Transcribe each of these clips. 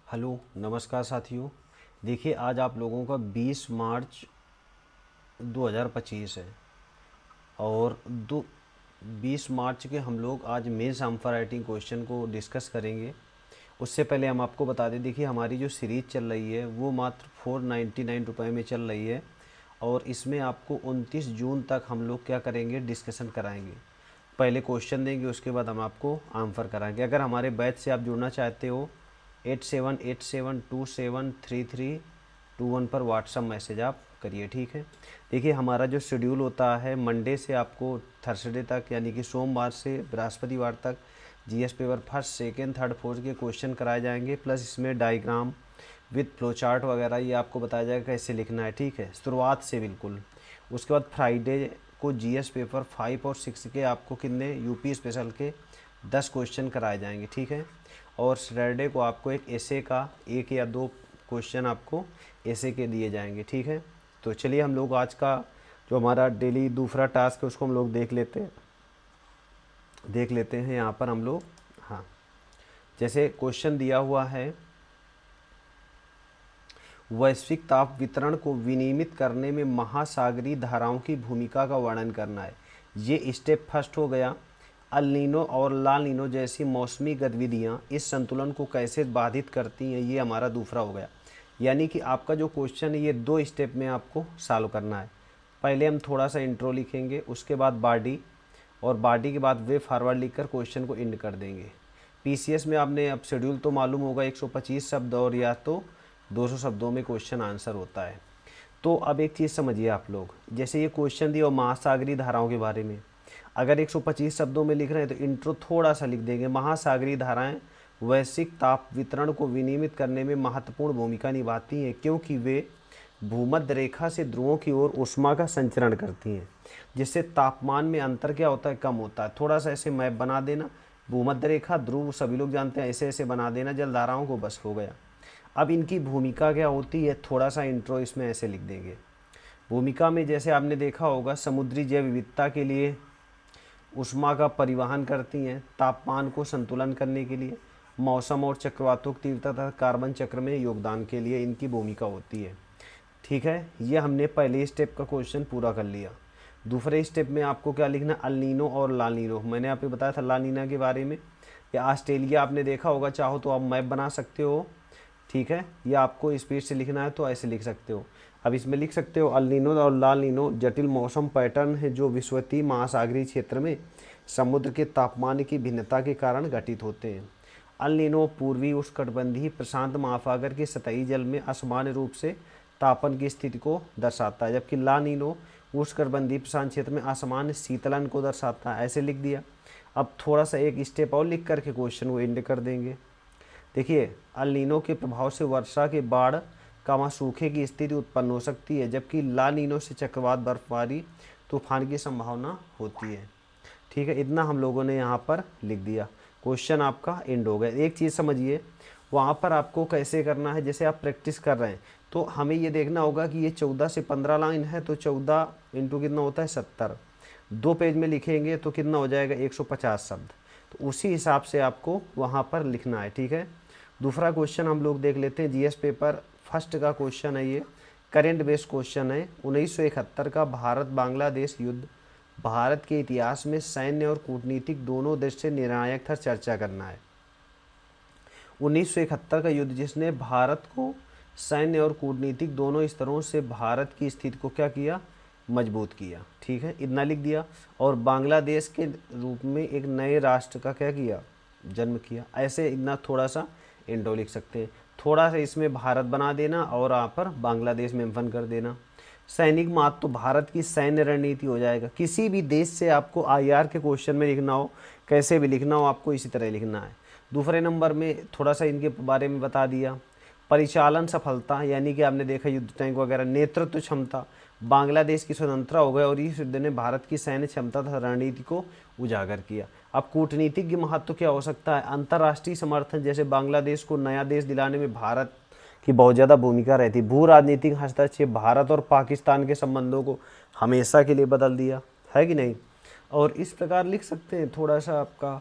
Hello नमस्कार साथियों। देखिए आज आप लोगों का 20 मार्च 2025 है और दो 20 मार्च के हम लोग आज मेंस आंसर राइटिंग क्वेश्चन को डिस्कस करेंगे। उससे पहले हम आपको बता दें, देखिए हमारी जो सीरीज़ चल रही है वो मात्र 499 रुपये में चल रही है और इसमें आपको 29 जून तक हम लोग क्या करेंगे, डिस्कशन कराएंगे। पहले क्वेश्चन देंगे, उसके बाद हम आपको आंसर कराएंगे। अगर हमारे बैच से आप जुड़ना चाहते हो 8787273321 पर व्हाट्सअप मैसेज आप करिए, ठीक है। देखिए हमारा जो शेड्यूल होता है मंडे से आपको थर्सडे तक, यानी कि सोमवार से बृहस्पतिवार तक GS paper first second third fourth के क्वेश्चन कराए जाएंगे, प्लस इसमें डायग्राम विद फ्लो चार्ट वगैरह ये आपको बताया जाएगा कैसे लिखना है, ठीक है, शुरुआत से बिल्कुल। उसके बाद फ्राइडे को जीएस पेपर 5 और 6 के आपको कितने यूपी स्पेशल के 10 क्वेश्चन कराए जाएंगे, ठीक है। और सैटरडे को आपको एक एसे का 1 या 2 क्वेश्चन आपको एसे के दिए जाएंगे, ठीक है। तो चलिए हम लोग आज का जो हमारा डेली दूसरा टास्क है उसको हम लोग देख लेते हैं यहाँ पर हम लोग। हाँ, जैसे क्वेश्चन दिया हुआ है, वैश्विक ताप वितरण को विनियमित करने में महासागरीय धाराओं की भूमिका का वर्णन करना है। ये स्टेप फर्स्ट हो गया। अल नीनो और ला नीनो जैसी मौसमी गतिविधियाँ इस संतुलन को कैसे बाधित करती हैं, ये हमारा दूसरा हो गया। यानी कि आपका जो क्वेश्चन है ये 2 स्टेप में आपको सॉल्व करना है। पहले हम थोड़ा सा इंट्रो लिखेंगे, उसके बाद बॉडी, और बॉडी के बाद वे फॉरवर्ड लिखकर क्वेश्चन को एंड कर देंगे। पीसीएस में आपने अब शेड्यूल तो मालूम होगा, 125 शब्द और या तो 200 शब्दों में क्वेश्चन आंसर होता है। तो अब एक चीज़ समझिए आप लोग, जैसे ये क्वेश्चन दिया और महासागरीय धाराओं के बारे में, अगर 125 शब्दों में लिख रहे हैं तो इंट्रो थोड़ा सा लिख देंगे। महासागरीय धाराएं वैश्विक ताप वितरण को विनियमित करने में महत्वपूर्ण भूमिका निभाती हैं क्योंकि वे भूमध्य रेखा से ध्रुवों की ओर ऊष्मा का संचरण करती हैं, जिससे तापमान में अंतर क्या होता है, कम होता है। थोड़ा सा ऐसे मैप बना देना, भूमध्य रेखा ध्रुव सभी लोग जानते हैं, ऐसे ऐसे बना देना जलधाराओं को, बस हो गया। अब इनकी भूमिका क्या होती है, थोड़ा सा इंट्रो इसमें ऐसे लिख देंगे। भूमिका में जैसे आपने देखा होगा, समुद्री जैव विविधता के लिए ऊष्मा का परिवहन करती हैं, तापमान को संतुलन करने के लिए, मौसम और चक्रवातों की तीव्रता तथा कार्बन चक्र में योगदान के लिए इनकी भूमिका होती है, ठीक है। ये हमने पहले स्टेप का क्वेश्चन पूरा कर लिया। दूसरे स्टेप में आपको क्या लिखना, अल नीनो और ला नीनो। मैंने आपको बताया था ला नीना के बारे में, या ऑस्ट्रेलिया आपने देखा होगा, चाहो तो आप मैप बना सकते हो, ठीक है, या आपको स्पीड से लिखना है तो ऐसे लिख सकते हो। अब इसमें लिख सकते हो, अल नीनो और ला नीनो जटिल मौसम पैटर्न है जो विश्वतीय महासागरीय क्षेत्र में समुद्र के तापमान की भिन्नता के कारण घटित होते हैं। अल नीनो पूर्वी उष्णकटिबंधीय प्रशांत महासागर के सतही जल में असामान्य रूप से तापन की स्थिति को दर्शाता है, जबकि ला नीनो उष्णकटिबंधीय प्रशांत क्षेत्र में असामान्य शीतलन को दर्शाता है। ऐसे लिख दिया। अब थोड़ा सा एक स्टेप और लिख करके क्वेश्चन को एंड कर देंगे। देखिए, अल नीनो के प्रभाव से वर्षा के बाढ़ का सूखे की स्थिति उत्पन्न हो सकती है, जबकि ला नीनो से चक्रवात बर्फबारी तूफान की संभावना होती है, ठीक है। इतना हम लोगों ने यहाँ पर लिख दिया, क्वेश्चन आपका एंड हो गया। एक चीज़ समझिए, वहाँ पर आपको कैसे करना है, जैसे आप प्रैक्टिस कर रहे हैं तो हमें ये देखना होगा कि ये 14 से 15 लाइन है, तो 14 इंटू कितना होता है 70, 2 पेज में लिखेंगे तो कितना हो जाएगा 150 शब्द, तो उसी हिसाब से आपको वहाँ पर लिखना है, ठीक है। दूसरा क्वेश्चन हम लोग देख लेते हैं, जीएस पेपर फर्स्ट का क्वेश्चन है, ये करेंट बेस्ड क्वेश्चन है। 1971 का भारत बांग्लादेश युद्ध भारत के इतिहास में सैन्य और कूटनीतिक दोनों दृष्टि से निर्णायक था, चर्चा करना है। 1971 का युद्ध जिसने भारत को सैन्य और कूटनीतिक दोनों स्तरों से भारत की स्थिति को क्या किया, मजबूत किया, ठीक है, इतना लिख दिया। और बांग्लादेश के रूप में एक नए राष्ट्र का क्या किया, जन्म किया। ऐसे इतना थोड़ा सा इंडो लिख सकते हैं, थोड़ा सा इसमें भारत बना देना और यहाँ पर बांग्लादेश मेंशन कर देना। सैनिक महत्व तो भारत की सैन्य रणनीति हो जाएगा। किसी भी देश से आपको आईआर के क्वेश्चन में लिखना हो, कैसे भी लिखना हो, आपको इसी तरह लिखना है। दूसरे नंबर में थोड़ा सा इनके बारे में बता दिया। परिचालन सफलता, यानी कि आपने देखा युद्ध टैंक वगैरह। नेतृत्व क्षमता, बांग्लादेश की स्वतंत्रता हो गई और इस युद्ध ने भारत की सैन्य क्षमता तथा रणनीति को उजागर किया। अब कूटनीतिक महत्व क्या हो सकता है, अंतर्राष्ट्रीय समर्थन, जैसे बांग्लादेश को नया देश दिलाने में भारत की बहुत ज़्यादा भूमिका रहती। भू राजनीतिक हस्तक्षेप, भारत और पाकिस्तान के संबंधों को हमेशा के लिए बदल दिया, है कि नहीं। और इस प्रकार लिख सकते हैं, थोड़ा सा आपका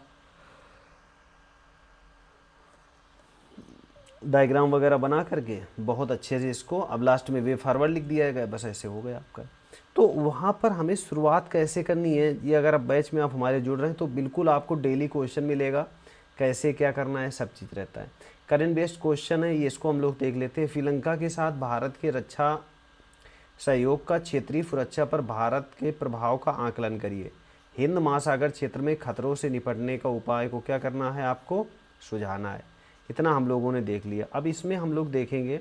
डायग्राम वगैरह बना करके बहुत अच्छे से इसको अब लास्ट में वे फॉरवर्ड लिख दिया गया, बस ऐसे हो गया आपका। तो वहाँ पर हमें शुरुआत कैसे करनी है, ये अगर आप बैच में आप हमारे जुड़ रहे हैं तो बिल्कुल आपको डेली क्वेश्चन मिलेगा, कैसे क्या करना है सब चीज़ रहता है। करंट बेस्ड क्वेश्चन है ये, इसको हम लोग देख लेते हैं। श्रीलंका के साथ भारत के रक्षा सहयोग का क्षेत्रीय सुरक्षा पर भारत के प्रभाव का आकलन करिए। हिंद महासागर क्षेत्र में खतरों से निपटने का उपाय को क्या करना है, आपको सुझाना है। इतना हम लोगों ने देख लिया। अब इसमें हम लोग देखेंगे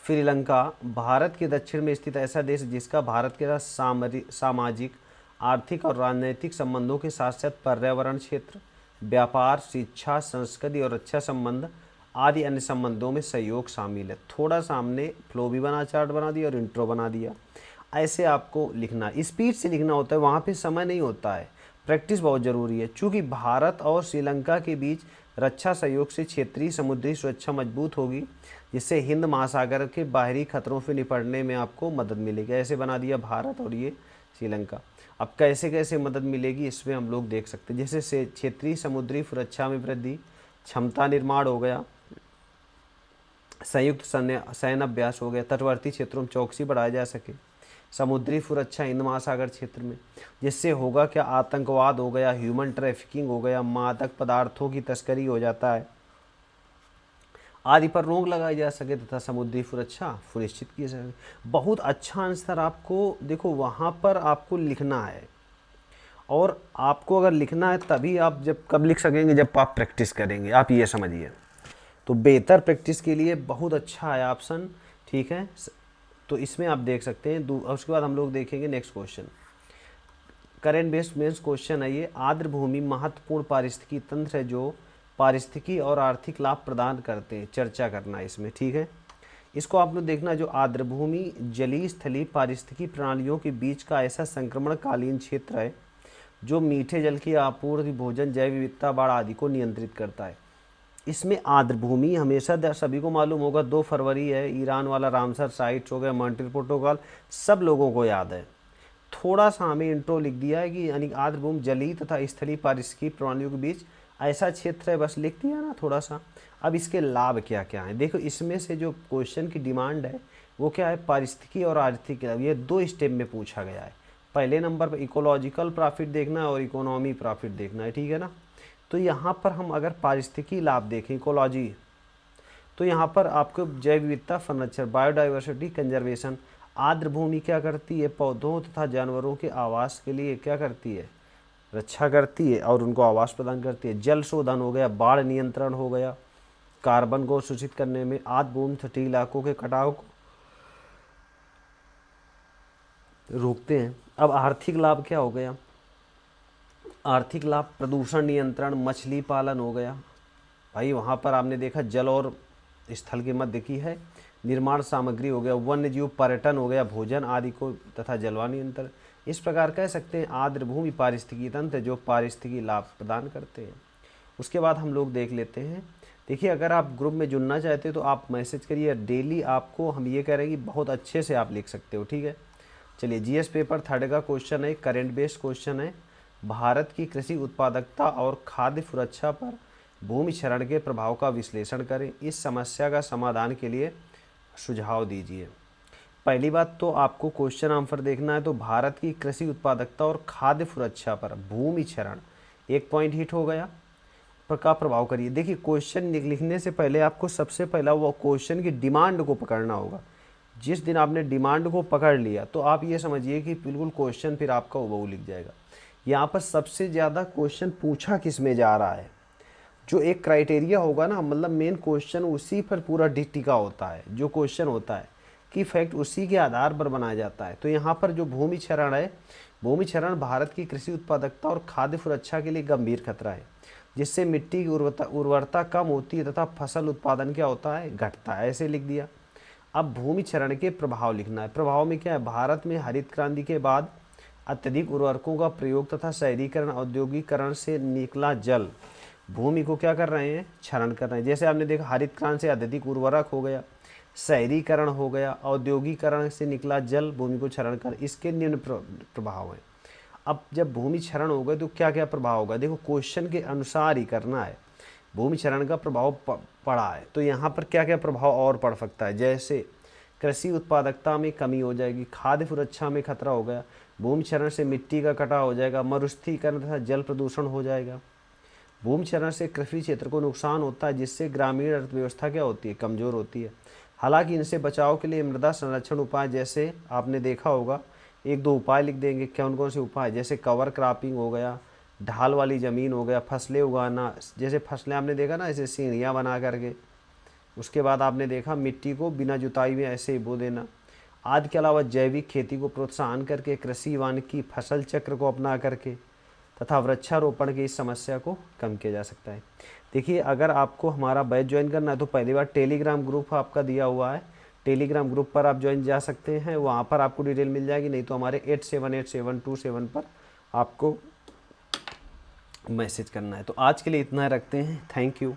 श्रीलंका भारत के दक्षिण में स्थित ऐसा देश जिसका भारत के साथ सामाजिक, आर्थिक और राजनीतिक संबंधों के साथ साथ पर्यावरण क्षेत्र, व्यापार, शिक्षा, संस्कृति और रक्षा संबंध आदि अन्य संबंधों में सहयोग शामिल है। थोड़ा सा हमने फ्लो भी बना, चार्ट बना दिया और इंट्रो बना दिया। ऐसे आपको लिखना, स्पीड से लिखना होता है, वहाँ पे समय नहीं होता है, प्रैक्टिस बहुत ज़रूरी है। चूँकि भारत और श्रीलंका के बीच रक्षा सहयोग से क्षेत्रीय समुद्री सुरक्षा मजबूत होगी, जिससे हिंद महासागर के बाहरी खतरों से निपटने में आपको मदद मिलेगी। ऐसे बना दिया भारत और ये श्रीलंका। अब कैसे कैसे मदद मिलेगी इसमें हम लोग देख सकते हैं। जैसे से क्षेत्रीय समुद्री सुरक्षा में वृद्धि, क्षमता निर्माण हो गया, संयुक्त सैन्य अभ्यास हो गया, तटवर्ती क्षेत्रों में चौकसी बढ़ाया जा सके, समुद्री सुरक्षा हिंद महासागर क्षेत्र में, जिससे होगा क्या, आतंकवाद हो गया, ह्यूमन ट्रैफिकिंग हो गया, मादक पदार्थों की तस्करी हो जाता है आदि पर रोक लगाई जा सके तथा समुद्री सुरक्षा सुनिश्चित की जा सके। बहुत अच्छा आंसर आपको देखो वहाँ पर आपको लिखना है, और आपको अगर लिखना है तभी आप जब कब लिख सकेंगे, जब आप प्रैक्टिस करेंगे, आप ये समझिए। तो बेहतर प्रैक्टिस के लिए बहुत अच्छा है ऑप्शन, ठीक है। तो इसमें आप देख सकते हैं। उसके बाद हम लोग देखेंगे next question, current based mains question है ये। आर्द्र भूमि महत्वपूर्ण पारिस्थितिकी तंत्र है जो पारिस्थितिकी और आर्थिक लाभ प्रदान करते हैं, चर्चा करना है इसमें, ठीक है। इसको आप लोग देखना, जो आर्द्र भूमि जलीय स्थलीय पारिस्थितिकी प्रणालियों के बीच का ऐसा संक्रमणकालीन क्षेत्र है जो मीठे जल की आपूर्ति, भोजन, जैव विविधता, बाढ़ आदि को नियंत्रित करता है। इसमें आर्द्र भूमि हमेशा सभी को मालूम होगा, 2 फरवरी है, ईरान वाला रामसर साइट्स हो गया, मॉन्ट्रियल प्रोटोकॉल, सब लोगों को याद है। थोड़ा सा हमें इंट्रो लिख दिया है कि यानी आर्द्र भूमि जलीय तथा स्थलीय पारिस्थितिकी प्रणालियों के बीच ऐसा क्षेत्र है, बस लिख दिया ना थोड़ा सा। अब इसके लाभ क्या क्या हैं, देखो इसमें से जो क्वेश्चन की डिमांड है वो क्या है, पारिस्थितिकी और आर्थिक लाभ, ये 2 स्टेप में पूछा गया है। पहले नंबर पर इकोलॉजिकल प्रॉफिट देखना है और इकोनॉमी प्रॉफिट देखना है, ठीक है ना। तो यहाँ पर हम अगर पारिस्थितिकी लाभ देखें, इकोलॉजी, तो यहाँ पर आपको जैव विविधता संरक्षण, बायोडाइवर्सिटी कंजर्वेशन, आर्द्र भूमि क्या करती है, पौधों तथा जानवरों के आवास के लिए क्या करती है, रक्षा करती है और उनको आवास प्रदान करती है। जल शोधन हो गया, बाढ़ नियंत्रण हो गया, कार्बन को सूचित करने में, आर्द्र भूमि तटीय इलाकों के कटाव को रोकते हैं। अब आर्थिक लाभ क्या हो गया, आर्थिक लाभ प्रदूषण नियंत्रण, मछली पालन हो गया, भाई वहाँ पर आपने देखा जल और स्थल के मध्य की है, निर्माण सामग्री हो गया, वन्य जीव पर्यटन हो गया, भोजन आदि को तथा जलवायु नियंत्रण। इस प्रकार कह सकते हैं आर्द्र भूमि पारिस्थितिकी तंत्र जो पारिस्थितिकी लाभ प्रदान करते हैं। उसके बाद हम लोग देख लेते हैं, देखिए अगर आप ग्रुप में जुड़ना चाहते हो तो आप मैसेज करिए, डेली आपको हम ये कह रहे हैं कि बहुत अच्छे से आप लिख सकते हो, ठीक है। चलिए जीएस पेपर 3 का क्वेश्चन है, करेंट बेस्ड क्वेश्चन है। भारत की कृषि उत्पादकता और खाद्य सुरक्षा पर भूमि क्षरण के प्रभाव का विश्लेषण करें, इस समस्या का समाधान के लिए सुझाव दीजिए। पहली बात तो आपको क्वेश्चन आंसर देखना है, तो भारत की कृषि उत्पादकता और खाद्य सुरक्षा पर भूमि क्षरण 1 पॉइंट हिट हो गया, पर का प्रभाव करिए। देखिए क्वेश्चन लिखने से पहले आपको सबसे पहला वो क्वेश्चन की डिमांड को पकड़ना होगा। जिस दिन आपने डिमांड को पकड़ लिया तो आप ये समझिए कि बिल्कुल क्वेश्चन फिर आपका वो लिख जाएगा। यहाँ पर सबसे ज़्यादा क्वेश्चन पूछा किस में जा रहा है, जो एक क्राइटेरिया होगा ना, मतलब मेन क्वेश्चन उसी पर पूरा टिका होता है, जो क्वेश्चन होता है कि फैक्ट उसी के आधार पर बनाया जाता है। तो यहाँ पर जो भूमि क्षरण है, भूमि क्षरण भारत की कृषि उत्पादकता और खाद्य सुरक्षा के लिए गंभीर खतरा है, जिससे मिट्टी की उर्वरता कम होती है तथा फसल उत्पादन क्या होता है, घटता है। ऐसे लिख दिया। अब भूमि क्षरण के प्रभाव लिखना है। प्रभाव में क्या है, भारत में हरित क्रांति के बाद अत्यधिक उर्वरकों का प्रयोग तथा शहरीकरण, औद्योगिकरण से निकला जल भूमि को क्या कर रहे हैं, क्षरण कर रहे हैं। जैसे आपने देखा हरित क्रांति से अत्यधिक उर्वरक हो गया, शहरीकरण हो गया, औद्योगिकरण से निकला जल भूमि को क्षरण कर, इसके निम्न प्रभाव हैं। अब जब भूमि क्षरण हो गए तो क्या क्या प्रभाव होगा, देखो क्वेश्चन के अनुसार ही करना है। भूमि क्षरण का प्रभाव पड़ा है। तो यहाँ पर क्या क्या प्रभाव और पड़ सकता है, जैसे कृषि उत्पादकता में कमी हो जाएगी, खाद्य सुरक्षा में खतरा हो गया, भूमि क्षरण से मिट्टी का कटाव हो जाएगा, मरुस्थलीकरण तथा जल प्रदूषण हो जाएगा। भूमि क्षरण से कृषि क्षेत्र को नुकसान होता है, जिससे ग्रामीण अर्थव्यवस्था क्या होती है, कमज़ोर होती है। हालांकि इनसे बचाव के लिए मृदा संरक्षण उपाय, जैसे आपने देखा होगा, एक दो उपाय लिख देंगे, कौन कौन से उपाय, जैसे कवर क्रॉपिंग हो गया, ढाल वाली ज़मीन हो गया, फसलें उगाना, जैसे फसलें आपने देखा ना ऐसे सीढ़ियाँ बना करके, उसके बाद आपने देखा मिट्टी को बिना जुताई में ऐसे ही बो देना आदि के अलावा जैविक खेती को प्रोत्साहन करके, कृषि वानिकी फसल चक्र को अपना करके तथा वृक्षारोपण की इस समस्या को कम किया जा सकता है। देखिए, अगर आपको हमारा बैच ज्वाइन करना है तो पहली बार टेलीग्राम ग्रुप आपका दिया हुआ है, टेलीग्राम ग्रुप पर आप ज्वाइन जा सकते हैं, वहाँ पर आपको डिटेल मिल जाएगी, नहीं तो हमारे 878727 पर आपको मैसेज करना है। तो आज के लिए इतना रखते हैं, थैंक यू।